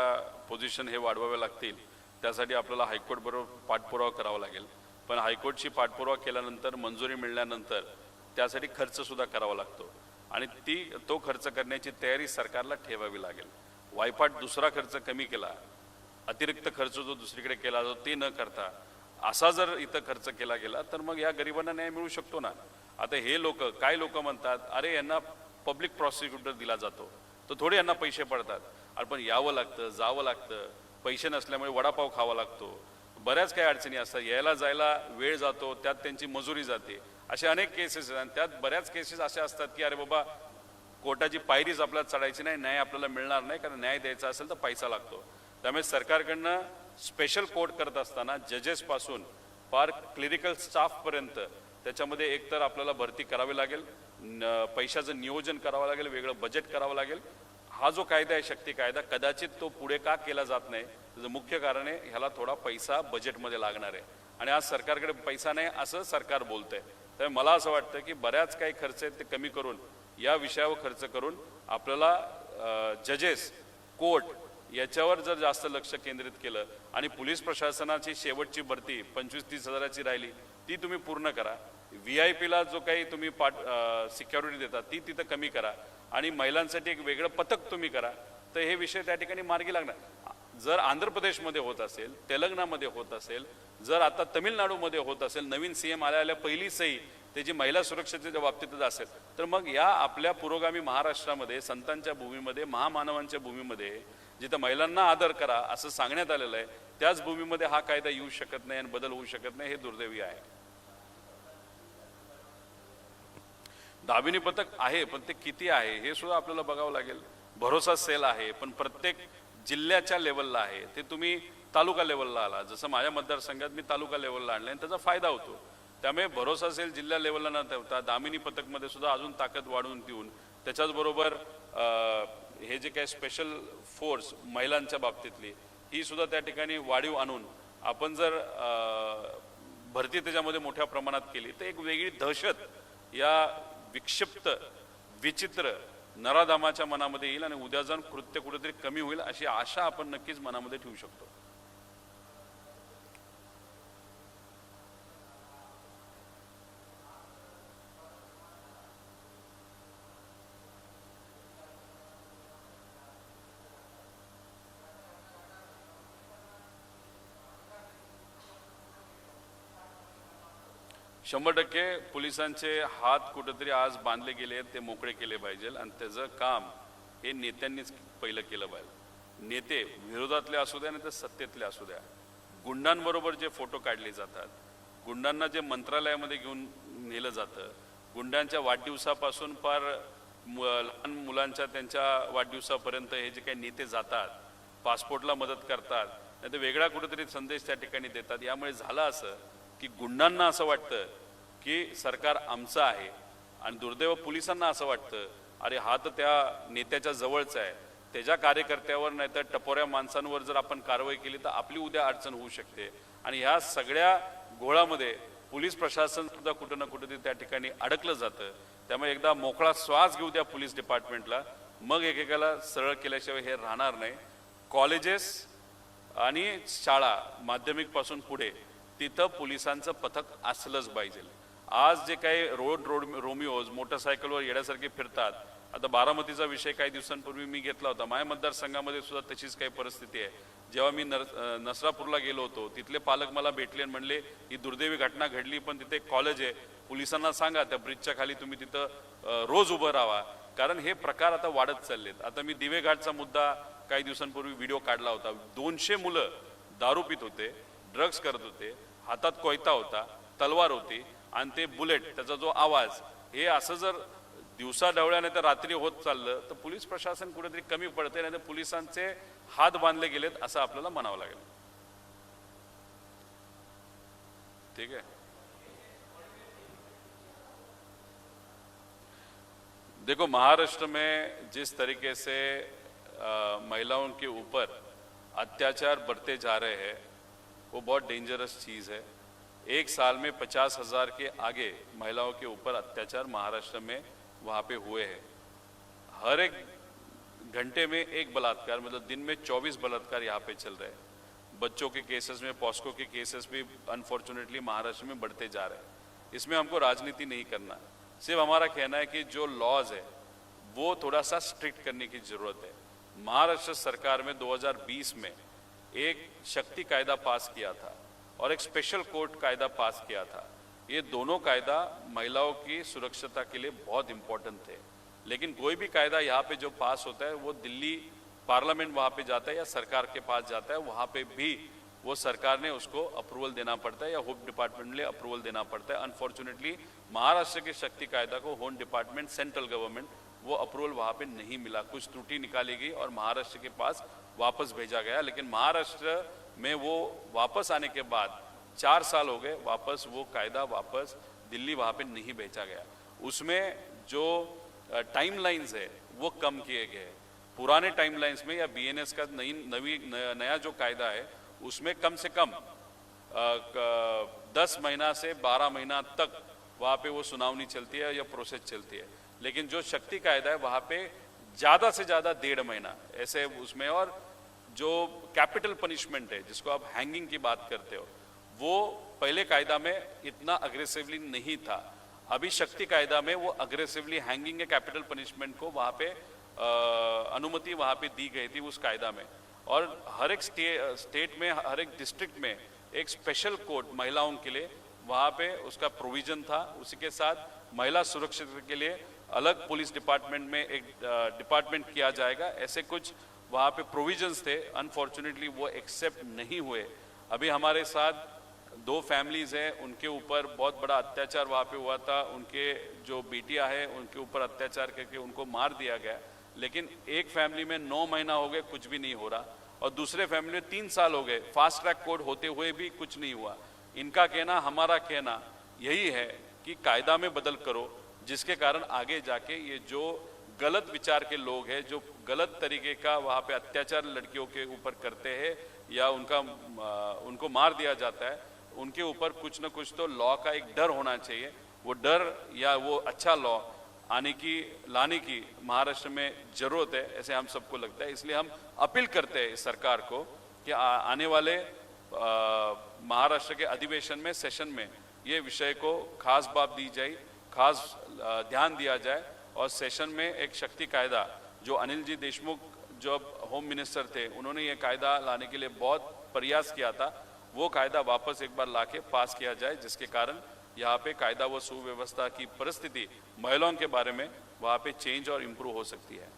पोझिशन हे वाढवावे लागतील. त्यासाठी आपल्याला हायकोर्ट बरोबर पाठपुरावा करावा लागेल. पण हायकोर्टची पाठपुरावा केल्यानंतर मंजुरी मिळाल्यानंतर त्यासाठी खर्च सुद्धा करावा लागतो आणि तो खर्च करण्याची तयारी सरकारला ठेवावी लागेल. वायपाट दुसरा खर्च कमी केला, अतिरिक्त खर्च जो दुसरीकडे केला जातो ते न करता असा जर इथं खर्च केला गेला तर मग या गरिबांना न्याय मिळू शकतो ना. आता हे काय लोक म्हणतात अरे यांना पब्लिक प्रॉसिक्युटर दिला जातो तर थोडे यांना पैसे पडतात. अरे पण यावं लागतं, जावं लागतं, पैसे नसल्यामुळे वडापाव खावा लागतो, बऱ्याच काही अडचणी असतात, यायला जायला वेळ जातो, त्यात त्यांची मजुरी जाते. असे अनेक केसेस आहेत आणि त्यात बऱ्याच केसेस अशा असतात की अरे बाबा कोर्टाची पायरीच आपल्याला चढायची नाही, न्याय आपल्याला मिळणार नाही, कारण न्याय द्यायचा असेल तर पैसा लागतो. त्यामुळे सरकारकडनं स्पेशल कोर्ट करत असताना जजेसपासून फार क्लिरिकल स्टाफपर्यंत त्याच्यामध्ये एकतर आपल्याला भरती करावी लागेल, पैशाचं नियोजन करावं लागेल, वेगळं बजेट करावं लागेल. हा जो कायदा आहे शक्ती कायदा कदाचित तो पुढे का केला जात नाही त्याचं मुख्य कारण आहे ह्याला थोडा पैसा बजेटमध्ये लागणार आहे आणि आज सरकारकडे पैसा नाही असं सरकार बोलतंय. त्यामुळे मला असं वाटतं की बऱ्याच काही खर्च आहेत ते कमी करून या विषयावर खर्च करून आपल्याला जजेस कोर्ट याच्यावर जर जास्त लक्ष केंद्रित केलं आणि पोलीस प्रशासनाची शेवटची भरती 25-30 हजाराची राहिली ती तुम्ही पूर्ण करा. VIP ला जो काही तुम्ही सिक्युरिटी देता ती तिथं कमी करा आणि महिलांसाठी एक वेगळं पथक तुम्ही करा तर हे विषय त्या ठिकाणी मार्गी लागणार. जर आंध्र प्रदेशमध्ये होत असेल, तेलंगणामध्ये होत असेल, जर आता तमिळनाडूमध्ये होत असेल, नवीन CM आल्या पहिली सही त्याची महिला सुरक्षेच्या बाबतीतच असेल तर मग या आपल्या पुरोगामी महाराष्ट्रामध्ये संतांच्या भूमीमध्ये महामानवांच्या भूमीमध्ये जिथं महिलांना आदर करा असं सांगण्यात आलेलं आहे त्याच भूमीमध्ये हा कायदा येऊ शकत नाही आणि बदल होऊ शकत नाही. हे दुर्दैवी आहे. दामिनी पथक आहे पण ते किती आहे हे सुद्धा आपल्याला बघावं लागेल. भरोसा सेल आहे पण प्रत्येक जिल्ह्याच्या लेवलला आहे. ते तुम्ही तालुका लेवलला आला, जसं माझ्या मतदारसंघात मी तालुका लेवलला आणलं आणि त्याचा फायदा होतो. त्यामुळे भरोसा सेल जिल्हा लेवलला न ठेवता दामिनी पथकमध्ये सुद्धा अजून ताकद वाढवून देऊन त्याच्याचबरोबर हे जे काही स्पेशल फोर्स महिलांच्या बाबतीतली ही सुद्धा त्या ठिकाणी वाढीव आणून आपण जर भरती त्याच्यामध्ये मोठ्या प्रमाणात केली तर एक वेगळी दहशत या विक्षिप्त विचित्र नराधामाच्या मनामध्ये येईल आणि उद्या जाऊन कृत्य कुठेतरी कमी होईल अशी आशा आपण नक्कीच मनामध्ये ठेवू शकतो. शंभर टक्के पोलिसांचे हात कुठेतरी आज बांधले गेले आहेत, ते मोकळे केले पाहिजे आणि त्याचं काम हे नेत्यांनीच पहिलं केलं पाहिजे. नेते विरोधातले असू द्या नाही तर सत्तेतले असू द्या, गुंडांबरोबर जे फोटो काढले जातात, गुंडांना जे मंत्रालयामध्ये घेऊन नेलं जातं, गुंडांच्या वाढदिवसापासून फार लहान मुलांच्या त्यांच्या वाढदिवसापर्यंत हे जे काही नेते जातात, पासपोर्टला मदत करतात नाही तर वेगळा कुठेतरी संदेश त्या ठिकाणी देतात. यामुळे झालं असं की गुंडांना असं वाटतं की सरकार आमचं आहे आणि दुर्दैव पोलिसांना असं वाटतं अरे हा तर त्या नेत्याच्या जवळचा आहे, त्याच्या कार्यकर्त्यावर नाही तर टपोऱ्या माणसांवर जर आपण कारवाई केली तर आपली उद्या अडचण होऊ शकते. आणि ह्या सगळ्या घोळामध्ये पोलीस प्रशासन सुद्धा कुठं ना कुठं त्या ठिकाणी अडकलं जातं. त्यामुळे एकदा मोकळा श्वास घेऊ द्या पोलीस डिपार्टमेंटला, मग एकेकाला सरळ केल्याशिवाय हे राहणार नाही. कॉलेजेस आणि शाळा माध्यमिकपासून पुढे तिथं पोलिसांचं पथक असलंच पाहिजे. आज जे काही रोमिओज मोटरसायकलवर येण्यासारखे फिरतात, आता बारामतीचा विषय काही दिवसांपूर्वी मी घेतला होता, माझ्या मतदारसंघामध्ये सुद्धा तशीच काही परिस्थिती आहे. जेव्हा मी नसरापूरला गेलो होतो तिथले पालक मला भेटले आणि म्हणले ही दुर्दैवी घटना घडली, पण तिथे एक कॉलेज आहे, पोलिसांना सांगा त्या ब्रिजच्या खाली तुम्ही तिथं रोज उभं राहा, कारण हे प्रकार आता वाढत चाललेत. आता मी दिवेघाटचा मुद्दा काही दिवसांपूर्वी व्हिडिओ काढला होता. 200 मुलं दारू पित होते, ड्रग्ज करत होते, हातात कोयता होता, तलवार होती आणि ते बुलेट, त्याचा जो आवाज, हे असं जर दिवसा ढवळ्याने तर रात्री होत चाललं तर पोलीस प्रशासन कुठेतरी कमी पडते, नाही तर पोलिसांचे हात बांधले गेलेत असं आपल्याला म्हणावं लागेल. ठीक आहे. देखो, महाराष्ट्र में जिस तरीके से महिलाओं के ऊपर अत्याचार बढ़ते जा रहे हैं वो बहुत डेंजरस चीज़ है. एक साल में 50,000 के आगे महिलाओं के ऊपर अत्याचार महाराष्ट्र में वहाँ पे हुए हैं. हर एक घंटे में एक बलात्कार, मतलब दिन में 24 बलात्कार यहाँ पे चल रहे हैं. बच्चों के केसेस में, पॉस्को के केसेस भी अनफॉर्चुनेटली महाराष्ट्र में बढ़ते जा रहे हैं. इसमें हमको राजनीति नहीं करना, सिर्फ हमारा कहना है कि जो लॉज है वो थोड़ा सा स्ट्रिक्ट करने की ज़रूरत है. महाराष्ट्र सरकार में 2020 में एक शक्ति कायदा पास किया था और एक स्पेशल कोर्ट कायदा पास किया था. ये दोनों कायदा महिलाओं की सुरक्षता के लिए बहुत इम्पोर्टेंट थे. लेकिन कोई भी कायदा यहाँ पे जो पास होता है वो दिल्ली पार्लियामेंट वहाँ पे जाता है या सरकार के पास जाता है, वहाँ पे भी वो सरकार ने उसको अप्रूवल देना पड़ता है या होम डिपार्टमेंट ने अप्रूवल देना पड़ता है. अनफॉर्चुनेटली महाराष्ट्र के शक्ति कायदा को होम डिपार्टमेंट, सेंट्रल गवर्नमेंट, वो अप्रूवल वहाँ पे नहीं मिला. कुछ त्रुटि निकाली गई और महाराष्ट्र के पास वापस भेजा गया. लेकिन महाराष्ट्र में वो वापस आने के बाद 4 साल हो गए, वापस वो कायदा वापस दिल्ली वहाँ पे नहीं भेजा गया. उसमें जो टाइमलाइंस है वो कम किए गए. पुराने टाइमलाइंस में या बीएनएस का नया जो कायदा है उसमें कम से कम 10 महीना से 12 महीना तक वहाँ पे वो सुनावनी चलती है या प्रोसेस चलती है. लेकिन जो शक्ति कायदा है वहाँ पे ज़्यादा से ज़्यादा 1.5 महीना ऐसे उसमें. और जो कैपिटल पनिशमेंट है जिसको आप हैंगिंग की बात करते हो, वो पहले कायदा में इतना अग्रेसिवली नहीं था. अभी शक्ति कायदा में वो अग्रेसिवली हैंगिंग या कैपिटल पनिशमेंट को वहाँ पे अनुमति वहाँ पे दी गई थी उस कायदा में. और हर एक स्टेट में, हर एक डिस्ट्रिक्ट में एक स्पेशल कोर्ट महिलाओं के लिए वहाँ पे उसका प्रोविज़न था. उसी के साथ महिला सुरक्षा के लिए अलग पुलिस डिपार्टमेंट में एक डिपार्टमेंट किया जाएगा. ऐसे कुछ वहाँ पे प्रोविजंस थे. अनफॉर्चुनेटली वो एक्सेप्ट नहीं हुए. अभी हमारे साथ 2 फैमिलीज़ हैं, उनके ऊपर बहुत बड़ा अत्याचार वहाँ पे हुआ था. उनके जो बेटियाँ हैं उनके ऊपर अत्याचार करके उनको मार दिया गया. लेकिन एक फैमिली में 9 महीना हो गए, कुछ भी नहीं हो रहा, और दूसरे फैमिली में 3 साल हो गए, फास्ट ट्रैक कोर्ट होते हुए भी कुछ नहीं हुआ. इनका कहना, हमारा कहना यही है कि कायदा में बदल करो, जिसके कारण आगे जाके ये जो गलत विचार के लोग हैं, जो गलत तरीके का वहाँ पे अत्याचार लड़कियों के ऊपर करते हैं या उनको मार दिया जाता है, उनके ऊपर कुछ न कुछ तो लॉ का एक डर होना चाहिए. वो डर या वो अच्छा लॉ लाने की महाराष्ट्र में ज़रूरत है, ऐसे हम सबको लगता है. इसलिए हम अपील करते हैं सरकार को कि आने वाले महाराष्ट्र के अधिवेशन में, सेशन में ये विषय को खास बात दी जाए, खास ध्यान दिया जाए. और सेशन में एक शक्ति कायदा, जो अनिल जी देशमुख जब होम मिनिस्टर थे उन्होंने ये कायदा लाने के लिए बहुत प्रयास किया था, वो कायदा वापस एक बार लाके पास किया जाए, जिसके कारण यहाँ पे कायदा व सुव्यवस्था की परिस्थिति महिलाओं के बारे में वहाँ पे चेंज और इम्प्रूव हो सकती है.